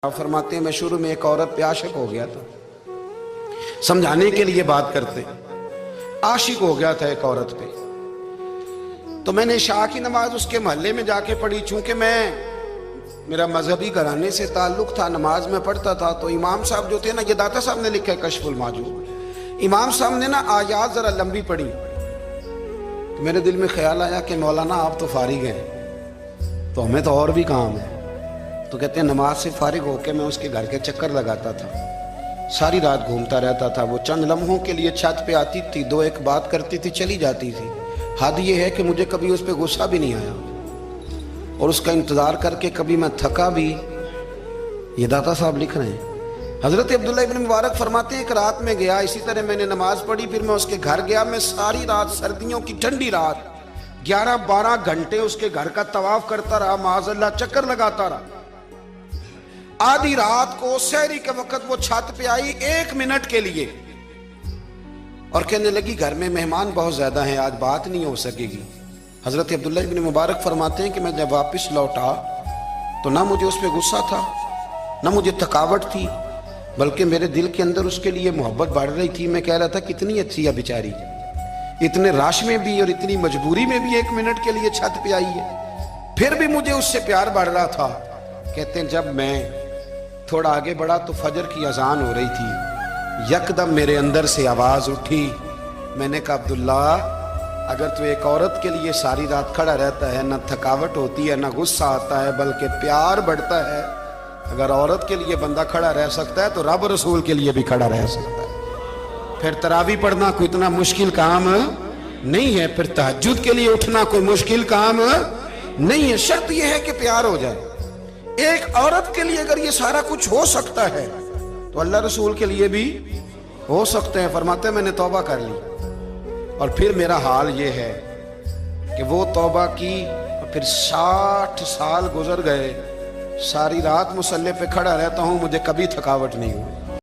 आप फरमाते हैं मैं शुरू में एक औरत पे आशिक हो गया था। समझाने के लिए बात करते, आशिक हो गया था एक औरत पे। तो मैंने शाह की नमाज उसके मोहल्ले में जाके पढ़ी। चूंकि मेरा मजहबी घराने से ताल्लुक था, नमाज में पढ़ता था। तो इमाम साहब जो थे ना, ये दाता साहब ने लिखा है कशफुल माजूब, इमाम साहब ने ना आयात जरा लंबी पढ़ी। तो मेरे दिल में ख्याल आया कि मौलाना आप तो फारिग हैं, तो हमें तो और भी काम है। तो कहते हैं नमाज से फारिग होकर मैं उसके घर के चक्कर लगाता था, सारी रात घूमता रहता था। वो चंद लम्हों के लिए छत पे आती थी, दो एक बात करती थी, चली जाती थी। हद ये है कि मुझे कभी उस पर गुस्सा भी नहीं आया, और उसका इंतज़ार करके कभी मैं थका भी। ये दाता साहब लिख रहे हैं। हज़रत अब्दुल्लाह इब्न मुबारक फरमाते हैं एक रात में गया, इसी तरह मैंने नमाज पढ़ी, फिर मैं उसके घर गया। मैं सारी रात, सर्दियों की ठंडी रात, 11-12 घंटे उसके घर का तवाफ करता रहा, माज़अल्लाह चक्कर लगाता रहा। आधी रात को सहरी के वक्त वो छत पे आई 1 मिनट के लिए, और कहने लगी घर में मेहमान बहुत ज्यादा हैं, आज बात नहीं हो सकेगी। हजरत अब्दुल्लाह इब्न मुबारक फरमाते हैं कि मैं जब वापस लौटा तो ना मुझे उस पर गुस्सा था, ना मुझे थकावट थी, बल्कि मेरे दिल के अंदर उसके लिए मोहब्बत बढ़ रही थी। मैं कह रहा था कितनी अच्छी है बेचारी, इतने राश में भी और इतनी मजबूरी में भी 1 मिनट के लिए छत पे आई है, फिर भी मुझे उससे प्यार बढ़ रहा था। कहते हैं जब मैं थोड़ा आगे बढ़ा तो फजर की अजान हो रही थी। यकदम मेरे अंदर से आवाज उठी। मैंने कहा अब्दुल्ला, अगर तू एक औरत के लिए सारी रात खड़ा रहता है, ना थकावट होती है, ना गुस्सा आता है, बल्कि प्यार बढ़ता है। अगर औरत के लिए बंदा खड़ा रह सकता है तो रब रसूल के लिए भी खड़ा रह सकता है। फिर तरावी पढ़ना कोई इतना मुश्किल काम नहीं है, फिर तहज्जुद के लिए उठना कोई मुश्किल काम नहीं है। शर्त यह है कि प्यार हो जाए। एक औरत के लिए अगर ये सारा कुछ हो सकता है तो अल्लाह रसूल के लिए भी हो सकते हैं। फरमाते हैं मैंने तौबा कर ली, और फिर मेरा हाल ये है कि वो तौबा की, और फिर 60 साल गुजर गए, सारी रात मुसल्ले पे खड़ा रहता हूं, मुझे कभी थकावट नहीं हुई।